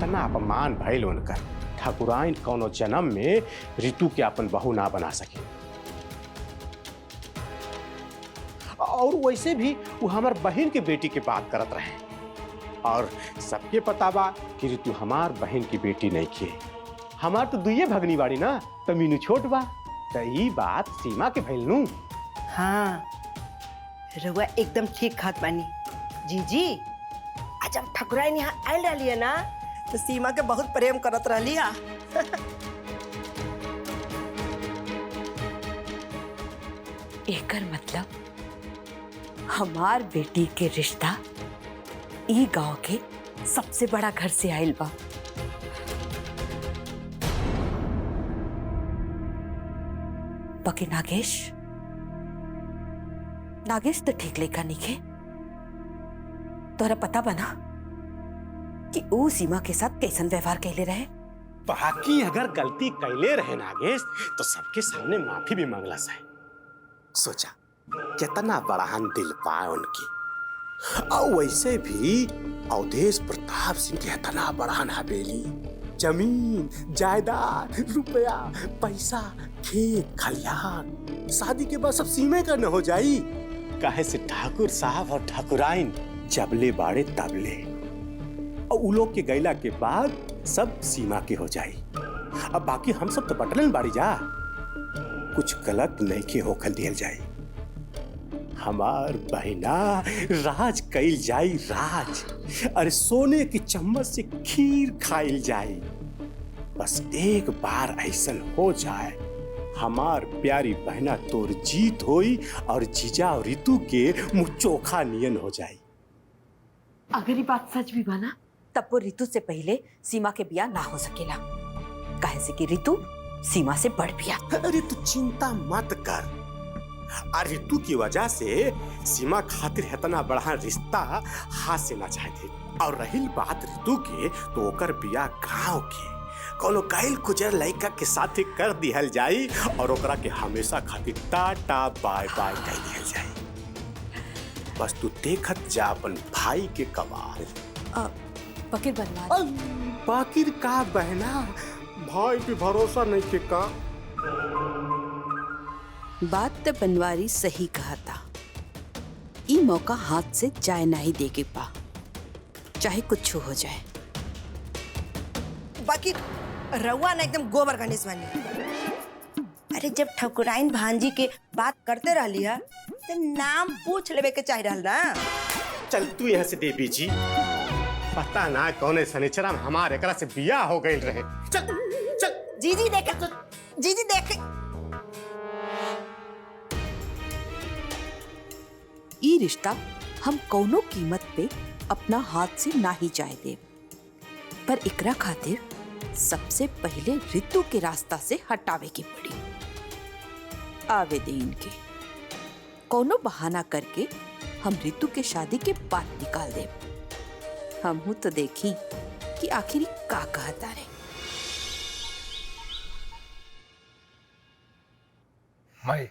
कितना अपमान भइल उनकर। ठाकुराइन कौनो जन्म में ऋतु के अपन बहू ना बना सके। और वैसे भी वो हमार बहन के बेटी के बात करत रहे, और सबके पता बा कि ऋतु हमार बहन की बेटी नहीं किए। हमार तो दुइये भगनी बाड़ी ना, तो मीनू छोट बा। तो ई बात सीमा के भइल नू। हाँ, रउआ एकदम ठीक खात बानी जीजी। आज हम ठकुराइन यहाँ आयल रही है ना, तो सीमा के बहुत प्रेम करत रही है। एकर मतलब हमार बेटी के रिश्ता ई गांव के सबसे बड़ा घर से आयल बा। बाकी नागेश तो ठीक लेखा निके। तोरा पता बना कि वो सीमा के साथ कैसन व्यवहार कैले रहे। बाकी अगर गलती कैले रहे नागेश तो सबके सामने माफी भी मांगला सही। सोचा कितना बड़ाहन दिल पाए उनकी। और वैसे भी अवधेश प्रताप सिंह के इतना बड़ाहन हवेली, जमीन जायदाद, रुपया पैसा, खेत खलिहान, शादी के बाद सब सीमे का न हो जाई। काहे से ठाकुर साहब और ठाकुराइन जबले बाड़े तबले, और उ लोग के गैला के बाद सब सीमा के हो जाई। अब बाकी हम सब तो बटलन बाड़ी जा, कुछ गलत नहीं के होखल दियल जाई। हमार बहिना राज कैल जाई राज। अरे सोने की चम्मच से खीर खाइल जाई। बस एक बार ऐसन हो जाए, हमार प्यारी बहना तोर जीत होई और जीजा और ऋतु के मुंह चोखा नियन हो जाई। अगर ये बात सच भी बना तब वो ऋतु से पहले सीमा के बिया ना हो सकेला, काहे से कि ऋतु सीमा से बढ़ बिया। अरे तू चिंता मत कर। ऋतु की वजह से सीमा खातिर इतना बड़ा रिश्ता हाथ से ना चाहे थे। और रही बात ऋतु के, तो ओकर बिया गांव के कोनो गैल गुजर लड़का के साथ कर दिहल जाई और ओकरा के हमेशा खातिर टाटा बाय बाय कह दिहल जाई। बस तू देखत जा अपन भाई के कमाल। बकीर बनवा बाकिर का बहना, भाई पे भरोसा नहीं के का। बात तो बनवारी सही कहा था। ई मौका हाथ से जाए नहीं देके पा, चाहे कुछ हो जाए। बाकी रउआ ना एकदम गोबर गणेश बनी। अरे जब ठकुराइन भांजी के बात करते रही है तो नाम पूछ लेवे के चाहिए रहल ना। चल तू यहाँ से देवी जी, पता ना कौने शनिचरा में हमारे एकरा से बिया हो गई रहे। चल चल जीजी देखे तो जीजी देखे। ई रिश्ता हम कौनो कीमत पे अपना हाथ से ना ही जाए दे, पर एकरा खातिर सबसे पहले ऋतु के रास्ता से हटावे की पड़ी। आवे दे इनके, कौनो बहाना करके हम ऋतु के शादी के बाद निकाल दे। हम हूं तो देखी कि आखिर का कहता रे। माई,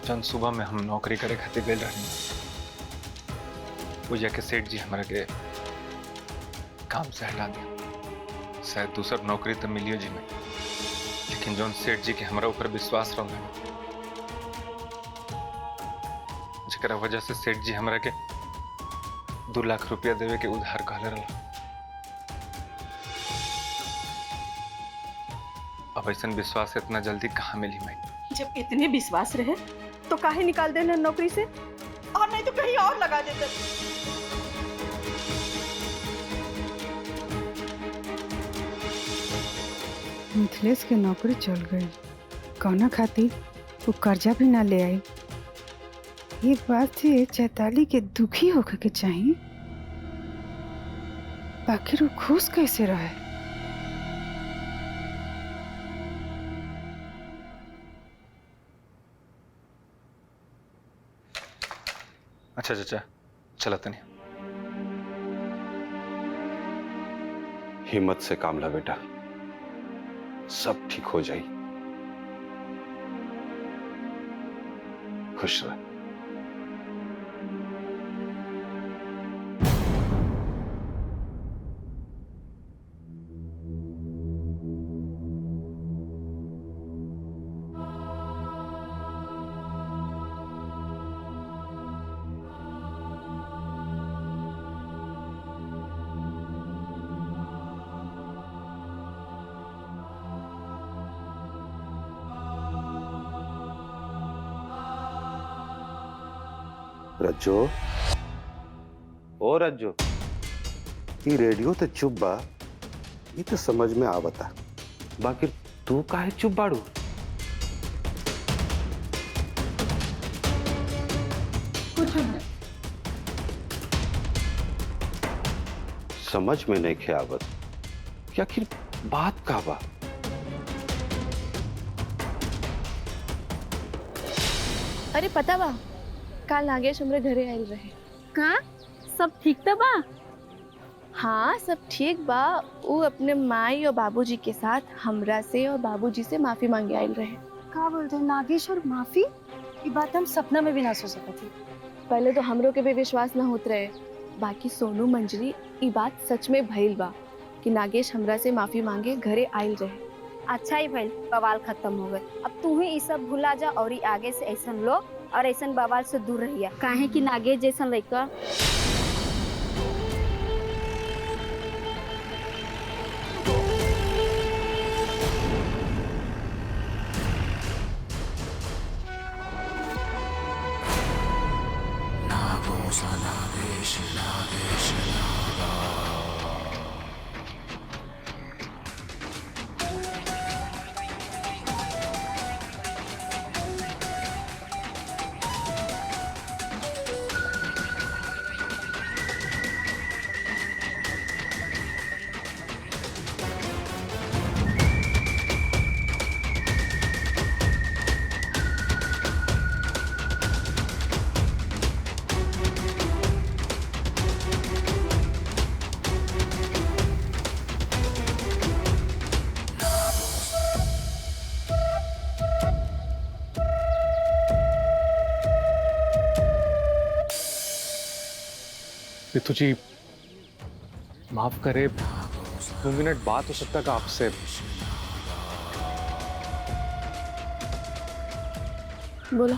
जन सुबह में हम नौकरी करे खातिर गए रही, पूजा के सेठ जी हमारे के काम से हटा दिया। शायद दूसर नौकरी तो मिलियो जी नहीं, लेकिन जौन सेठ जी के हमारा ऊपर विश्वास रहा, जेकरा वजह से सेठ जी हमारा के 2 लाख रुपया देवे के उधार कहले रहा। अब ऐसा विश्वास इतना जल्दी कहाँ मिली माई? जब इतने विश्वास रहे तो काहे निकाल देना नौकरी से, और नहीं तो कहीं और लगा देते। मिथिलेश के नौकरी चल गई, कौना खातिर वो कर्जा भी ना ले आई। ये बात से चैताली के दुखी होकर के चाहिए, आखिर वो खुश कैसे रहे। अच्छा चाचा, चला तनी। हिम्मत से काम ला बेटा, सब ठीक हो जाए। खुश रह। रज्जो, ओ रज्जो, ये रेडियो तो चुप बा, ये तो समझ में आवता, बाकी तू काहे चुप बाड़ू? समझ में नहीं खे आवत कि आखिर बात का बा? अरे पता बा, काल नागेश हमरे घरे आयल रहे। का सब ठीक था बा? हाँ सब ठीक बा। वो अपने माई और बाबूजी के साथ हमरा से और बाबूजी से माफी मांगे आयल रहे। का बोलते हैं नागेश और माफी? ये बात हम सपना में भी ना सोच सकते थे। पहले तो हमरो के भी विश्वास ना होत रहे, बाकी सोनू मंजरी ये बात सच में भइल बा कि नागेश हमरा से माफी मांगे घरे आयल रहे। अच्छा ही भइल, बवाल खत्म हो गए। अब तू ही ये सब भुला जा और ही आगे से ऐसन लोग और ऐसन बवाल से दूर रहिया, काहे कि नागेश जैसन लड़का रितु जी माफ करे, 2 मिनट बात हो सकता का आपसे? बोला।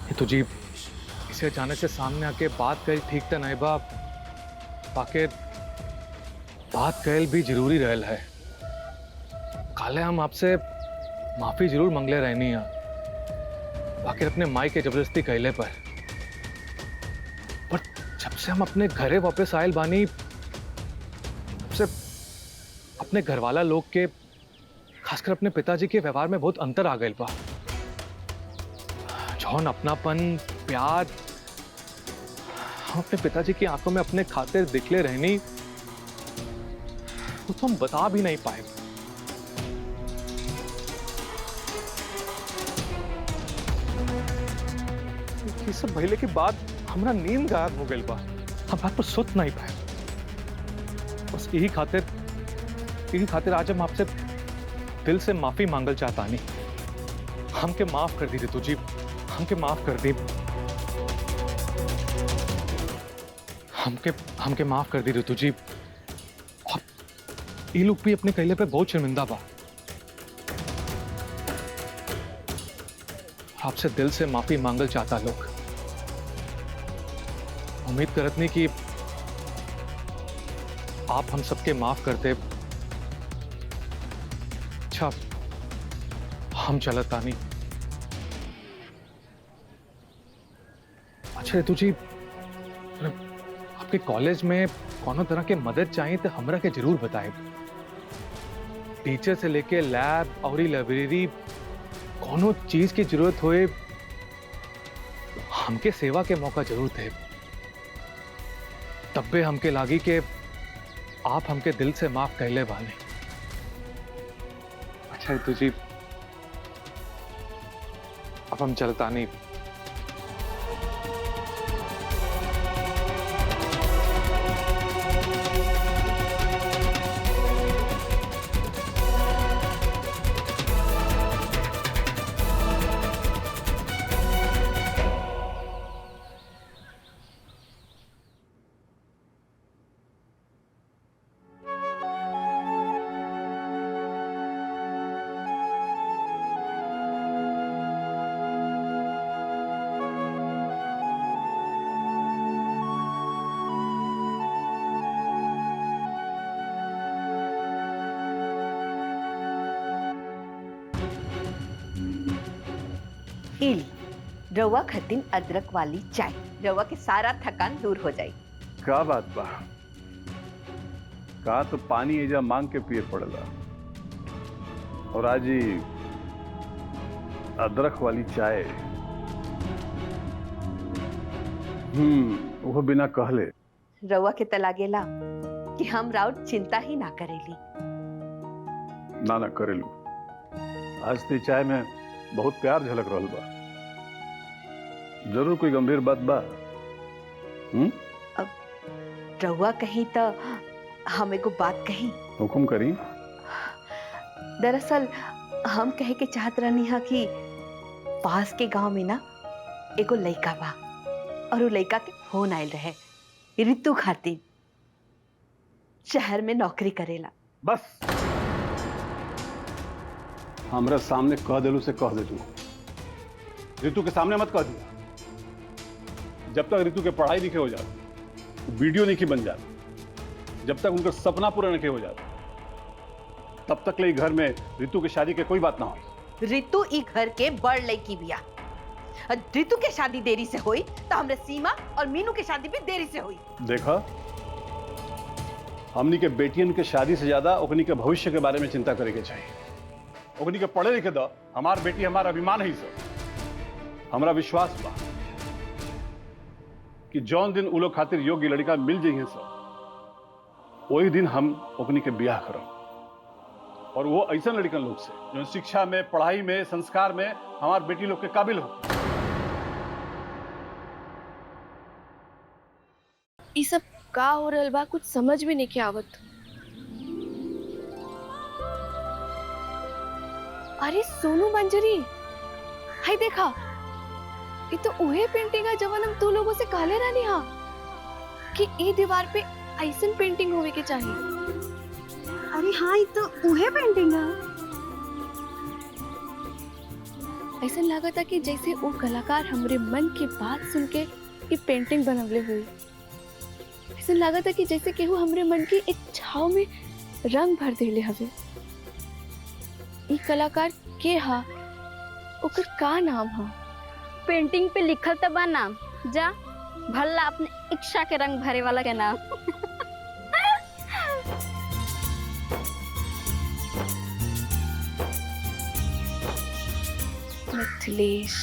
रितु जी इसे अचानक से सामने आके बात कल ठीक तो नहीं बा, बाकी बात कल भी जरूरी रहल है। काले हम आपसे माफी जरूर मंगले रहनी है, बाकी अपने माई के जबरदस्ती कहले पर जब से हम अपने घरे वापस आयल बानी, तब से अपने घरवाला लोग के, खासकर अपने पिताजी के व्यवहार में बहुत अंतर आ गए बा। जौन अपनापन, प्यार हम अपने पिताजी की आंखों में अपने खातिर दिखले रहनी, वो तो हम बता भी नहीं पाए। ये सब भइले के बाद हमरा नींद गायब हो गई बा, हम बात पर सोच नहीं पाए। बस यही खातिर आज हम आपसे दिल से माफी मांगल चाहता नहीं। हमके माफ कर दी रितु जी, हमके माफ कर दी, हमके माफ कर दी रितु जी। और ये लोग भी अपने कहले पे बहुत शर्मिंदा बा। आपसे दिल से माफी मांगल चाहता लोग। उम्मीद करत नहीं कि आप हम सबके माफ करते। अच्छा हम चलत आनी। अच्छा रितु जी, आपके कॉलेज में कोनो तरह के मदद चाहिए तो हमरा के जरूर बताए। टीचर से लेके लैब और लाइब्रेरी, कोनो चीज की जरूरत होए हमके सेवा के मौका जरूर थे। तब्बे हमके लागी के आप हमके दिल से माफ कहले वाले। अच्छा रितु जी, अब हम चलता नहीं। इल रवा खातिन अदरक वाली चाय, रवा के सारा थकान दूर हो जाए। का बात बा? का तो पानी एजा मांग के पिए पड़ेला और आज ही अदरक वाली चाय। वो बिना कहले। रवा के तलागेला कि हम राउत चिंता ही ना करेली। ना करेलू। आज ते चाय में बहुत प्यार झलक रहल बा। जरूर कोई गंभीर बात बा। अब रवा कहीं तो हम एगो बात कही। हुकुम करी। दरअसल हम कहे के चाहत रहनी हा कि पास के गांव में ना एगो लइका बा और वो लइका के फोन आयल रहे ऋतु खातिर, शहर में नौकरी करेला। बस हमरा सामने कह देलू से कह दे तू। ऋतु के सामने मत कह दिया। जब तक ऋतु के पढ़ाई लिखे हो जाए, वीडियो नहीं की बन जाए, जब तक उनका सपना पूरा नहीं हो जाए, तब तक ले घर में ऋतु की शादी के कोई बात ना हो। ऋतु ई घर के बड़ लड़की बिया। ऋतु के शादी देरी से हुई तो हमरे सीमा और मीनू के शादी भी देरी से हुई। देखा, हमनी के बेटियन के शादी से ज्यादा ओकनी के भविष्य के बारे में चिंता करे के चाहिए। ओकनी के पढ़े लिखे दो। हमार बेटी हमारा अभिमान है। सब हमरा विश्वास बा कि जौन दिन उ लोग खातिर योग्य लड़का मिल जाइए सब, वही दिन हम ओकनी के ब्याह करब। और वो ऐसा लड़कन लोग से जो शिक्षा में, पढ़ाई में, संस्कार में हमार बेटी लोग के काबिल हो। ये सब का हो रहल बा, कुछ समझ भी नहीं के आवत। अरे सोनू मंजरी, हाय देखा, ये तो उहे पेंटिंग है जवन हम तू लोगों से कहले रहनी हा कि ई दीवार पे ऐसन पेंटिंग होवे के चाहिए। अरे हाँ, ये तो उहे पेंटिंग है। ऐसा लागत है कि जैसे वो कलाकार हमरे मन की बात सुन के ये पेंटिंग बनवले हुई। ऐसा लागत है कि जैसे केहू हमरे मन की एक छाव में रंग भर देले हवे। ये कलाकार के हा, ओकर का नाम हा? पेंटिंग पे लिखल तो बा नाम, जा भल्ला अपने इच्छा के रंग भरे वाला के नाम। मिथिलेश।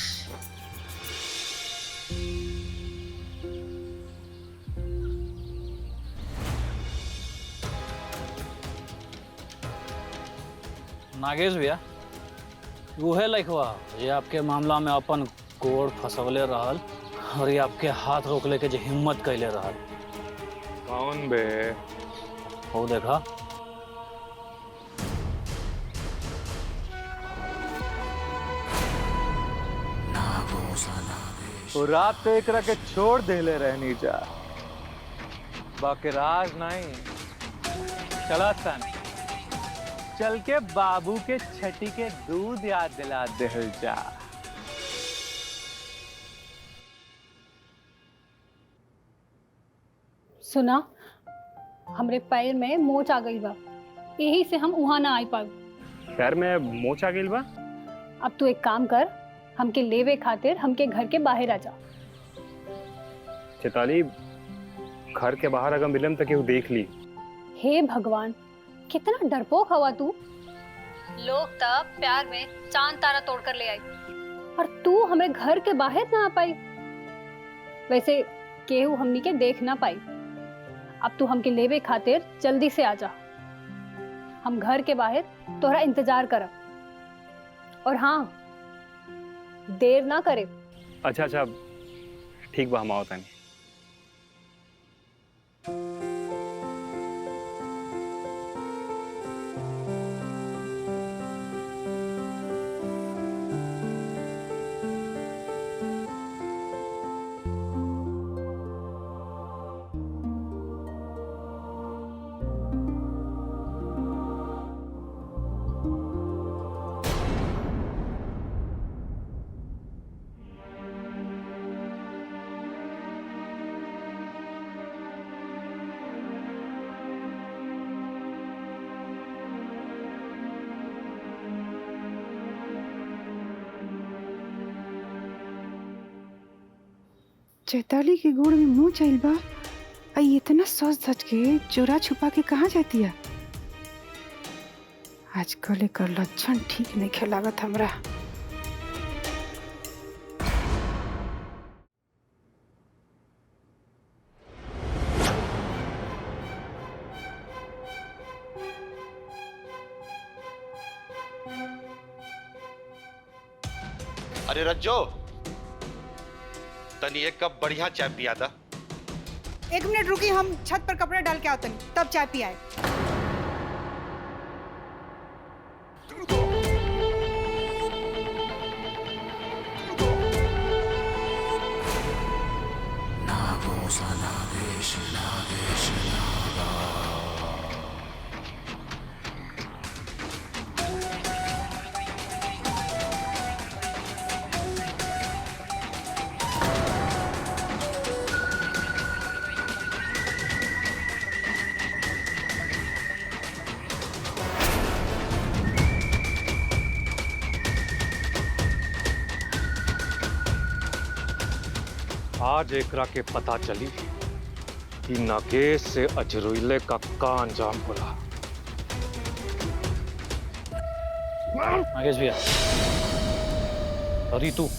नागेश भैया, उहे लइकवा ये आपके मामला में अपन कोड फसवले रहल और ये आपके हाथ रोकले के जो हिम्मत कैले रहल। कौन बे? हो देखा। तो रात तो एकरा के छोड़ देले रहनी जा, बाकी राज नहीं। चला सन, चल के बाबू के छठी के दूध याद दिला दे जा। सुना, हमरे पैर में मोच आ गई बा, यही से हम वहां ना आ पाए। पैर में मोच आ गई बा? अब तू एक काम कर, हमके लेवे खातिर हमके घर के बाहर आ जा। चेताली, घर के बाहर अगर मिलम तक केहू देख ली। हे भगवान, कितना डरपोक हवा तू। लोग तब प्यार में चांद तारा तोड़ कर ले आई और तू हमें घर के बाहर ना आ पाई। वैसे केहू हमनी के देख ना पाई। अब तू हमके लेवे खातिर जल्दी से आ जा। हम घर के बाहर तोहरा इंतजार करब। और हाँ, देर ना करे। अच्छा, ठीक बा, हम आओ तानी। चैताली के गोड़ में मुंह चल बा। आई इतना सोच सच के चोरा छुपा के कहाँ जाती है? आजकल एकर लक्षण ठीक नहीं खेलागत हमरा। अरे रज्जो, तनी एक कप बढ़िया चाय पिया दा। 1 मिनट रुकी, हम छत पर कपड़े डाल के आते हैं, तब चाय पियाए। आज एकरा के पता चली कि नागेश से अजरुइले का अंजाम बोला। नागेश भैया, अरे तू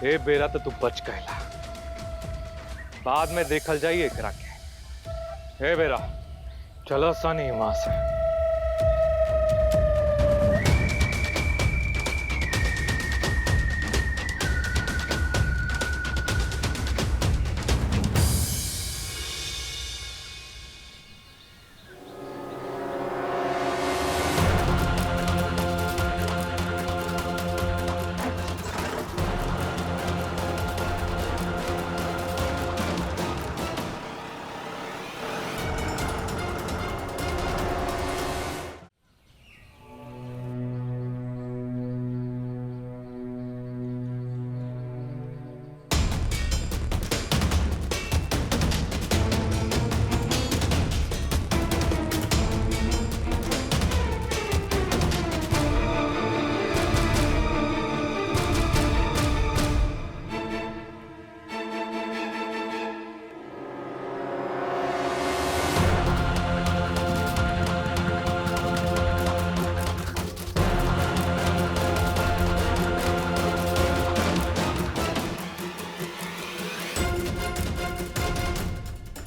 ए बेरा तो तू बच गया, बाद में देखल जाइए एकरा के। ए बेरा चलो सनी वहां से।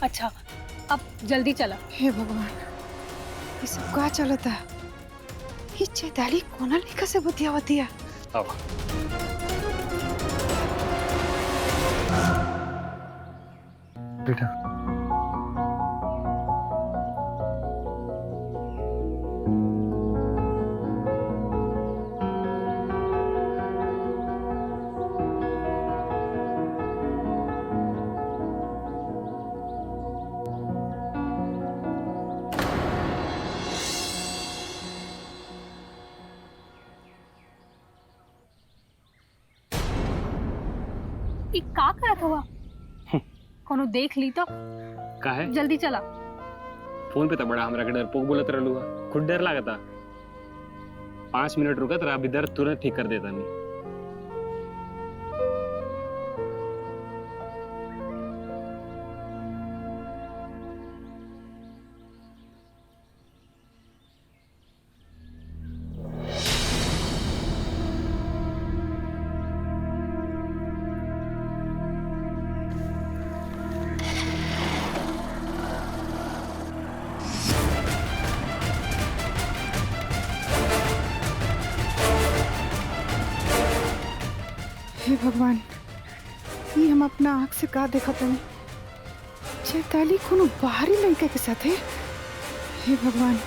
अच्छा, अब जल्दी चला। हे भगवान, ये सब का चलता? ये चैताली कोना लेखा से बतियावती है। अब बेटा ई का करत हुआ? कोनो देख ली तो का है? जल्दी चला। फोन पे तो बड़ा हमरा के डरपोक बोलत रहलुआ, खुद डर लागता। 5 मिनट रुकत रहा, अभी दर्द तुरंत ठीक कर देता नहीं। हे भगवान, ये हम अपना आँख से का देखा तनी? चैताली कोनो बाहरी लड़का के साथ है? हे भगवान,